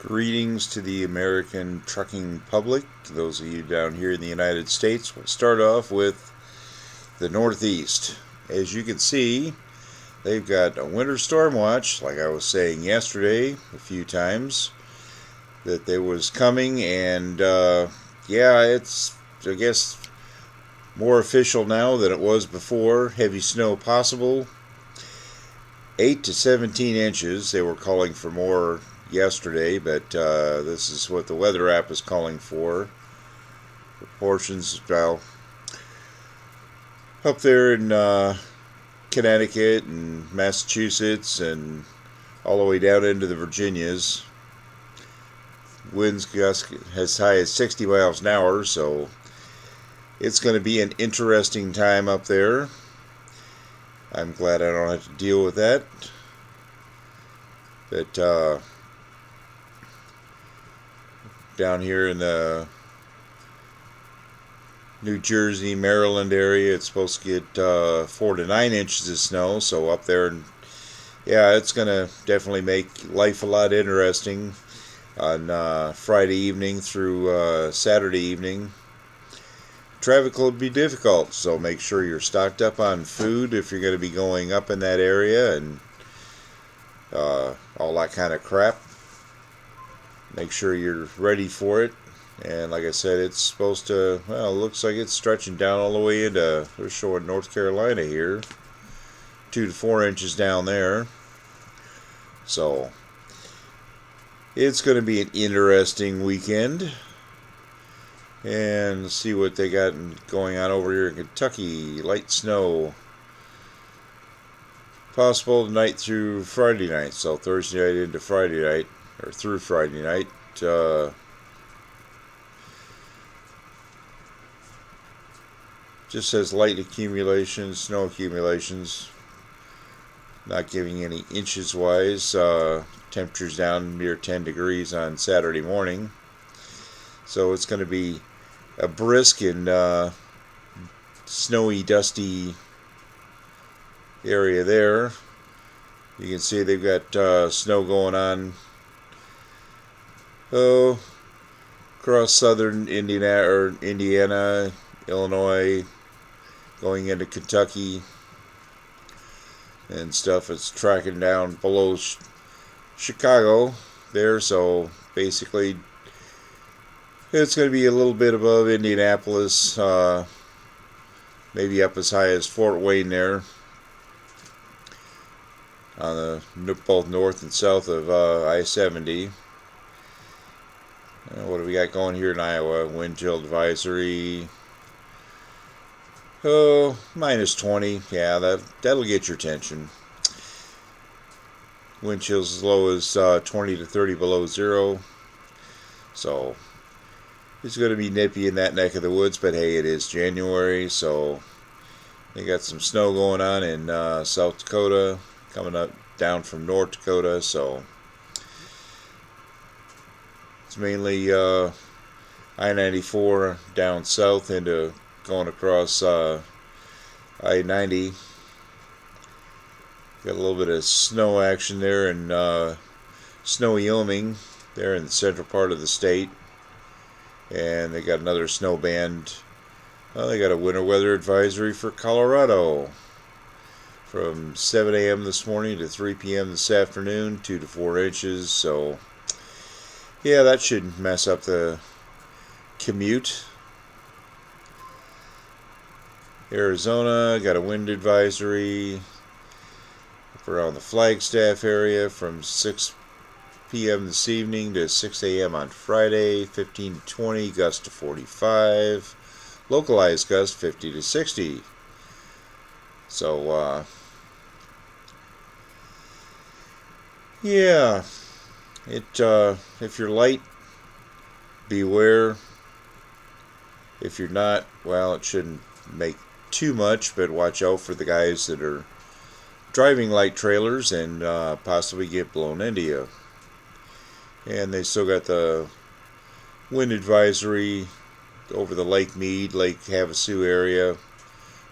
Greetings to the American trucking public. Those of you down here in the United States, we'll start off with the Northeast. As you can see, they've got a winter storm watch, like I was saying yesterday a few times, that there was coming, and yeah, it's, I guess, more official now than it was before. Heavy snow possible. 8 to 17 inches. They were calling for more yesterday, but this is what the weather app is calling for. Portions, well, up there in Connecticut and Massachusetts and all the way down into the Virginias. Winds gust as high as 60 miles an hour, so it's going to be an interesting time up there. I'm glad I don't have to deal with that. But down here in the New Jersey, Maryland area, it's supposed to get 4 to 9 inches of snow. So up there, yeah, it's going to definitely make life a lot interesting on Friday evening through Saturday evening. Traffic will be difficult, so make sure you're stocked up on food if you're going to be going up in that area and all that kind of crap. Make sure you're ready for it. And like I said, it's supposed to, well, it looks like it's stretching down all the way into, they're showing North Carolina here, 2 to 4 inches down there. So it's going to be an interesting weekend. And let's see what they got going on over here in Kentucky. Light snow. Possible tonight through Friday night. So Thursday night into Friday night. Or through Friday night. Just says light accumulations, snow accumulations. Not giving any inches wise. Temperatures down near 10 degrees on Saturday morning. So it's going to be a brisk and snowy, dusty area there. You can see they've got snow going on across southern Indiana, Illinois, going into Kentucky and stuff. It's tracking down below Chicago there, so basically it's going to be a little bit above Indianapolis, maybe up as high as Fort Wayne there, on the both north and south of I-70. What do we got going here in Iowa? Wind chill advisory. Oh, minus 20. Yeah, that'll get your attention. Wind chills as low as 20 to 30 below zero. So it's going to be nippy in that neck of the woods, but hey, it is January, so they got some snow going on in South Dakota, coming up down from North Dakota, so it's mainly I-94 down south into going across I-90. Got a little bit of snow action there in snowy Wyoming, there in the central part of the state. And they got another snow band. Well, they got a winter weather advisory for Colorado from 7 a.m. this morning to 3 p.m. this afternoon, 2 to 4 inches. So, yeah, that should mess up the commute. Arizona got a wind advisory up around the Flagstaff area from 6 p.m. this evening to 6 a.m. on Friday, 15 to 20, gust to 45, localized gust 50 to 60. So, yeah, if you're light, beware. If you're not, well, it shouldn't make too much, but watch out for the guys that are driving light trailers and possibly get blown into you. And they still got the wind advisory over the Lake Mead, Lake Havasu area,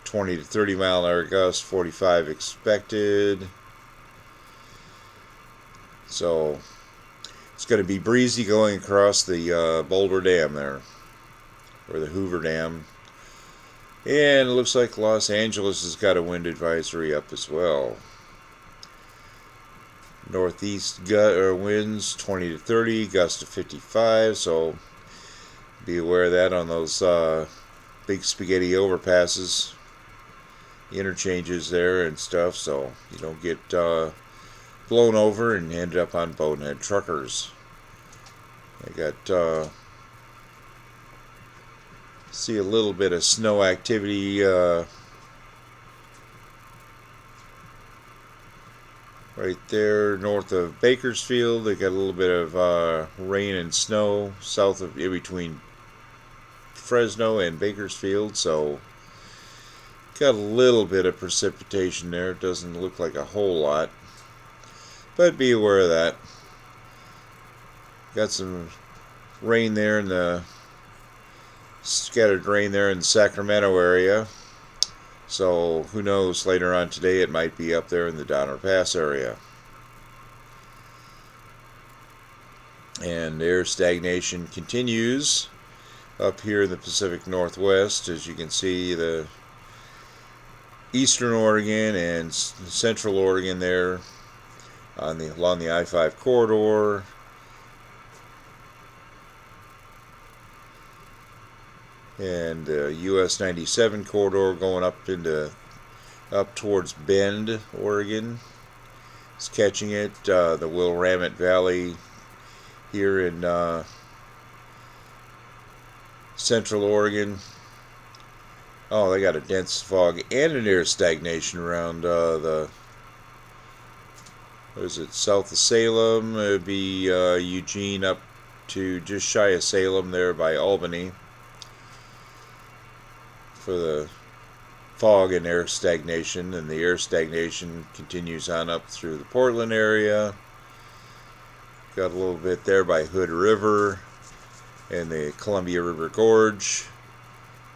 20 to 30 mile an hour gusts, 45 expected. So It's going to be breezy going across the Boulder Dam there, or the Hoover Dam. And it looks like Los Angeles has got a wind advisory up as well. Northeast winds 20 to 30, gusts to 55, so be aware of that on those big spaghetti overpasses, interchanges there and stuff, so you don't get blown over and end up on bonehead truckers. I got see a little bit of snow activity right there north of Bakersfield. They got a little bit of rain and snow south of, in between Fresno and Bakersfield, so got a little bit of precipitation there. It doesn't look like a whole lot, but be aware of that. Got some rain there in the scattered rain there in the Sacramento area, so who knows, later on today it might be up there in the Donner Pass area. And air stagnation continues up here in the Pacific Northwest. As you can see, the eastern Oregon and central Oregon there along the I-5 corridor, and US 97 corridor going up towards Bend, Oregon. It's catching it. The Willamette Valley here in central Oregon. Oh, they got a dense fog and an air stagnation around what is it, south of Salem. It would be Eugene up to just shy of Salem there by Albany for the fog and air stagnation, and the air stagnation continues on up through the Portland area. Got a little bit there by Hood River and the Columbia River Gorge,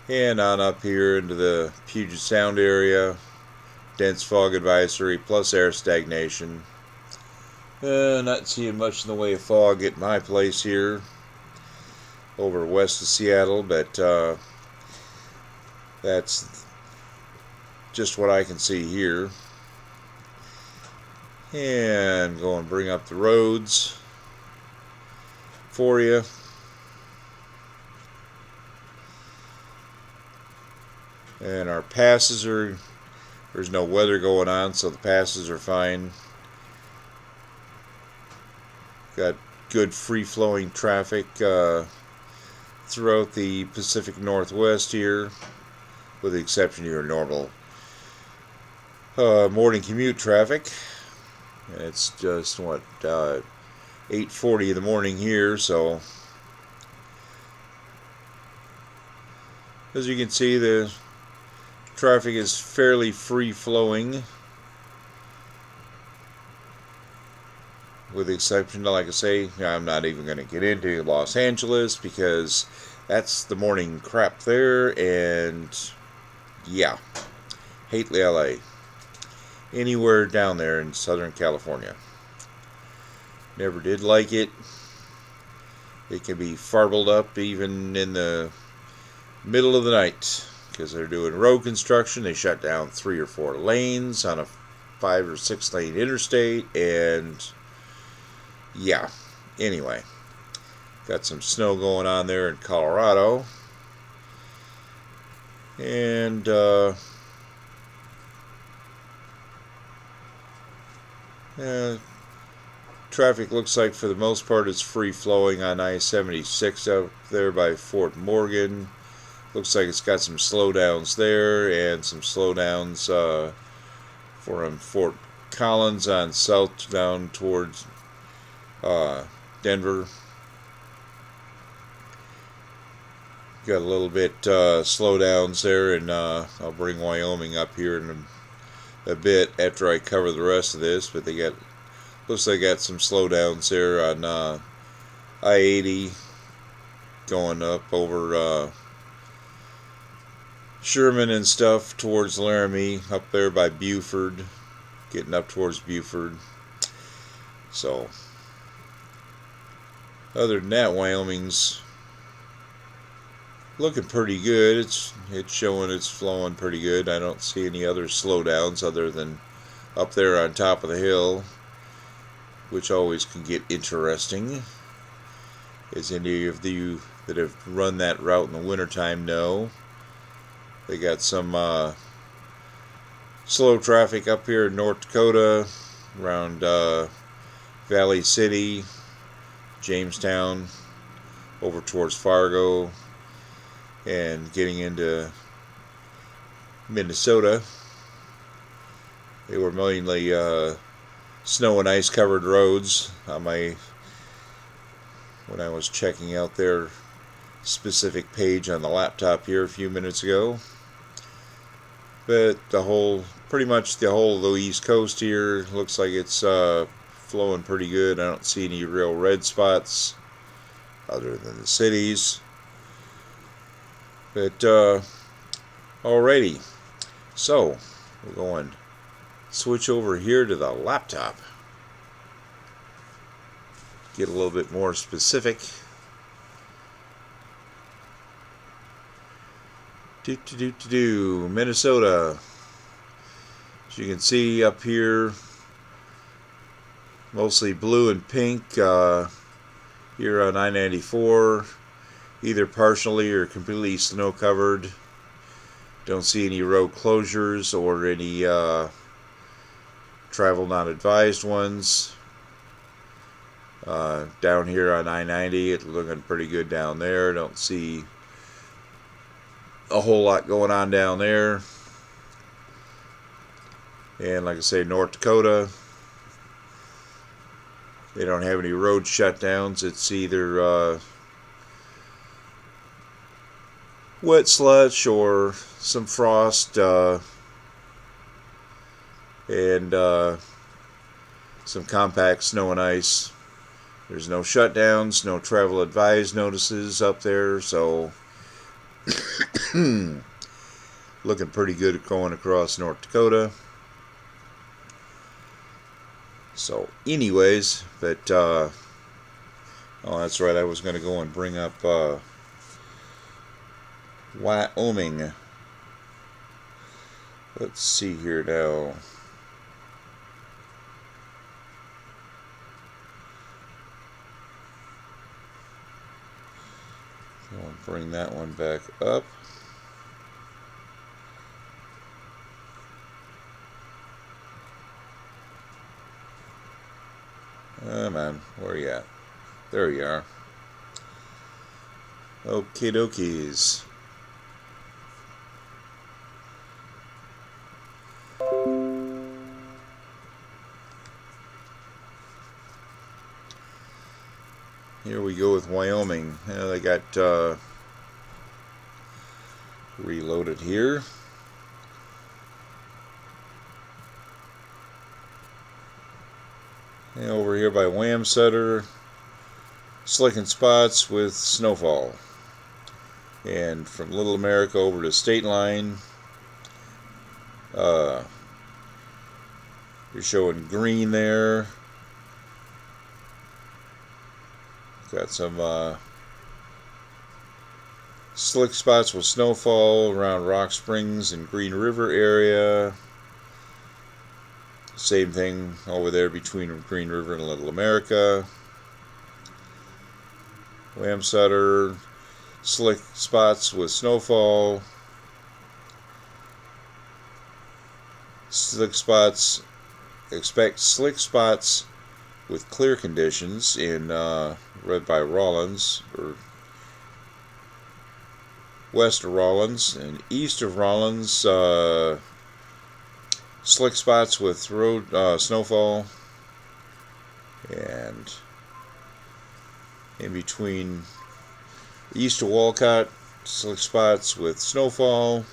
and on up here into the Puget Sound area. Dense fog advisory plus air stagnation. Not seeing much in the way of fog at my place here over west of Seattle, but that's just what I can see here. And go and bring up the roads for you. And our passes there's no weather going on, so the passes are fine. Got good free-flowing traffic throughout the Pacific Northwest here, with the exception of your normal morning commute traffic. It's just, 8:40 in the morning here, so as you can see, the traffic is fairly free-flowing, with the exception, like I say, I'm not even going to get into Los Angeles because that's the morning crap there, and yeah, hate LA. Anywhere down there in Southern California. Never did like it. It can be farbled up even in the middle of the night because they're doing road construction. They shut down 3 or 4 lanes on a 5 or 6 lane interstate, and yeah, anyway, got some snow going on there in Colorado, and traffic looks like for the most part it's free flowing on I-76 up there by Fort Morgan. Looks like it's got some slowdowns there and some slowdowns from Fort Collins on south down towards Denver. Got a little bit slowdowns there, and I'll bring Wyoming up here in a bit after I cover the rest of this, but looks like they got some slowdowns there on I-80 going up over Sherman and stuff towards Laramie, up there by Buford, getting up towards Buford. So Other than that, Wyoming's looking pretty good. It's showing it's flowing pretty good. I don't see any other slowdowns other than up there on top of the hill, which always can get interesting. As any of you that have run that route in the wintertime know, they got some slow traffic up here in North Dakota around Valley City, Jamestown, over towards Fargo, and getting into Minnesota. They were mainly snow and ice covered roads on when I was checking out their specific page on the laptop here a few minutes ago. But pretty much the whole of the East Coast here looks like it's flowing pretty good. I don't see any real red spots other than the cities. But alrighty, so we're going to switch over here to the laptop. Get a little bit more specific. Minnesota. As you can see up here, mostly blue and pink here on I-94, either partially or completely snow covered. Don't see any road closures or any travel not advised ones. Down here on I-90, it's looking pretty good down there. Don't see a whole lot going on down there. And like I say, North Dakota, they don't have any road shutdowns. It's either wet slush or some frost and some compact snow and ice. There's no shutdowns, no travel advised notices up there, so looking pretty good going across North Dakota. So anyways, but oh, that's right, I was going to go and bring up Wyoming. Let's see here now. I'll bring that one back up. Come on, where are you at? There you are. Okie dokies. Here we go with Wyoming. They got reloaded here. And over here by Wamsutter, slicking spots with snowfall. And from Little America over to State Line, you're showing green there. Got some slick spots with snowfall around Rock Springs and Green River area. Same thing over there between Green River and Little America. Wamsutter, slick spots with snowfall. Slick spots, expect slick spots with clear conditions in read by Rawlins, or west of Rawlins, and east of Rawlins, slick spots with road snowfall, and in between east of Walcott, slick spots with snowfall.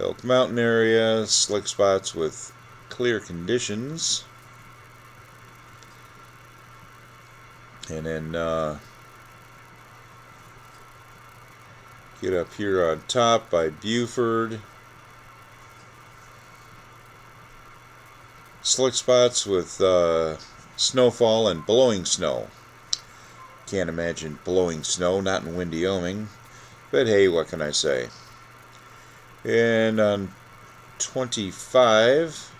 Elk Mountain area, slick spots with clear conditions. And then get up here on top by Buford. Slick spots with snowfall and blowing snow. Can't imagine blowing snow, not in Wyoming, but hey, what can I say? And on 25,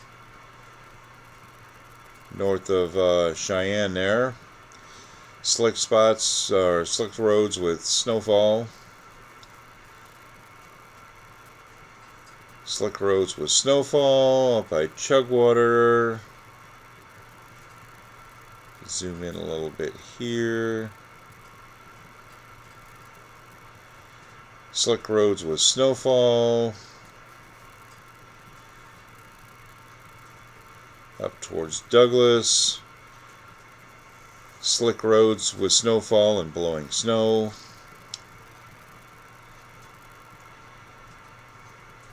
north of Cheyenne there, slick spots or slick roads with snowfall. Slick roads with snowfall up by Chugwater. Zoom in a little bit here. Slick roads with snowfall. Up towards Douglas. Slick roads with snowfall and blowing snow.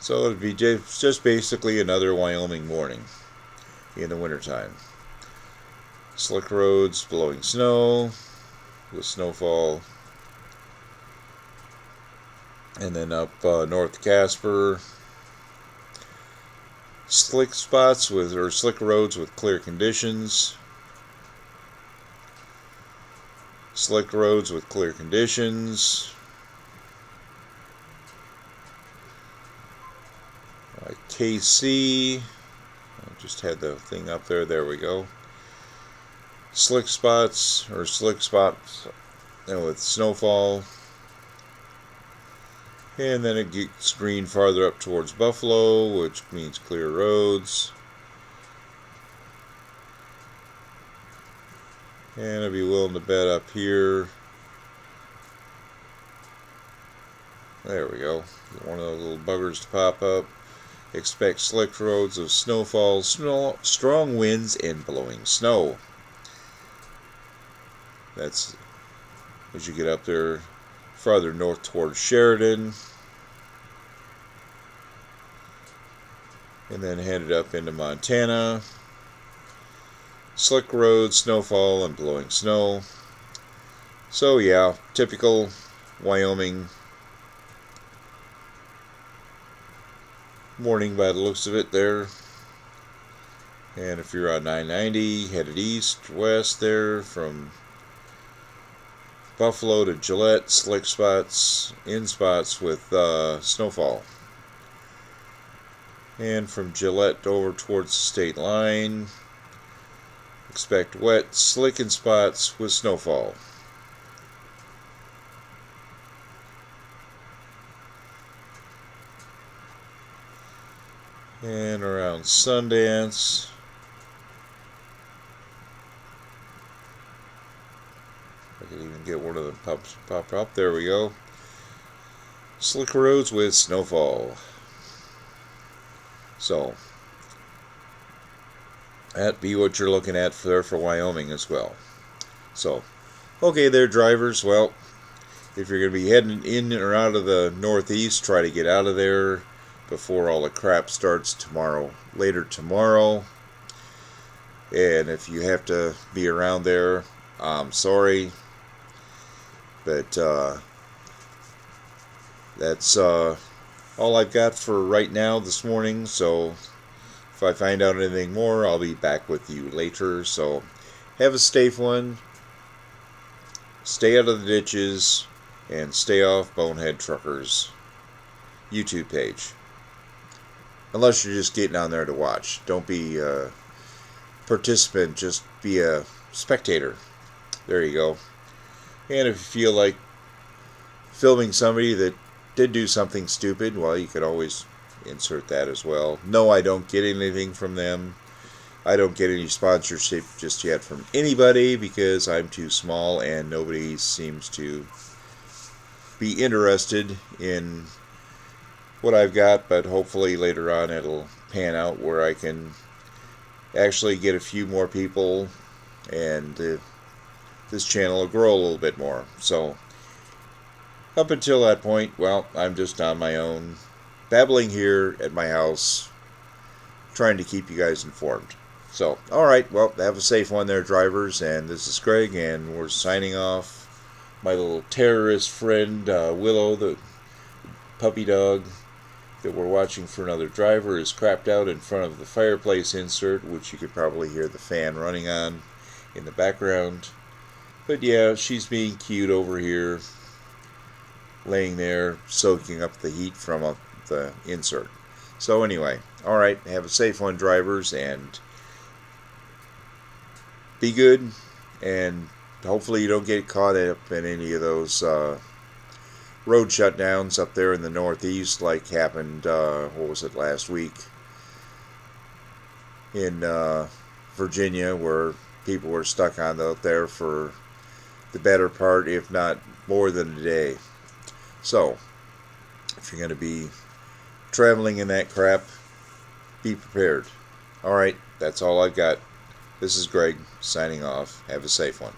So it'd be just basically another Wyoming morning in the wintertime. Slick roads, blowing snow, with snowfall. And then up north Casper, slick spots or slick roads with clear conditions. Slick roads with clear conditions. KC, I just had the thing up there. There we go. Slick spots with snowfall. And then it gets green farther up towards Buffalo, which means clear roads. And I'd be willing to bet up here. There we go. One of those little buggers to pop up. Expect slick roads of snowfall, strong winds, and blowing snow. That's as you get up there farther north towards Sheridan. And then headed up into Montana. Slick roads, snowfall, and blowing snow. So yeah, typical Wyoming morning by the looks of it there. And if you're on 990 headed east west there from Buffalo to Gillette, slick spots in spots with snowfall. And from Gillette over towards the state line, expect wet, slick in spots with snowfall. And around Sundance, I could even get one of them pop up. There we go. Slick roads with snowfall. So that be what you're looking at for Wyoming as well. So, okay there, drivers. Well, if you're going to be heading in or out of the Northeast, try to get out of there before all the crap starts later tomorrow. And if you have to be around there, I'm sorry, but that's all I've got for right now this morning. So if I find out anything more, I'll be back with you later. So have a safe one, stay out of the ditches, and stay off Bonehead Truckers YouTube page. Unless you're just getting on there to watch. Don't be a participant, just be a spectator. There you go. And if you feel like filming somebody that did do something stupid, well, you could always insert that as well. No, I don't get anything from them. I don't get any sponsorship just yet from anybody because I'm too small and nobody seems to be interested in what I've got, but hopefully later on it'll pan out where I can actually get a few more people and this channel will grow a little bit more. So up until that point, well, I'm just on my own, babbling here at my house, trying to keep you guys informed. So, alright, well, have a safe one there, drivers, and this is Greg, and we're signing off. My little terrorist friend, Willow, the puppy dog that we're watching for another driver, is crapped out in front of the fireplace insert, which you could probably hear the fan running on. in the background. But yeah, she's being cute over here, laying there, soaking up the heat from the insert. So anyway, alright, have a safe one, drivers, and be good, and hopefully you don't get caught up in any of those road shutdowns up there in the Northeast, like happened, what was it, last week in Virginia, where people were stuck on out there for the better part, if not more than a day. So, if you're going to be traveling in that crap, be prepared. Alright, that's all I've got. This is Greg, signing off. Have a safe one.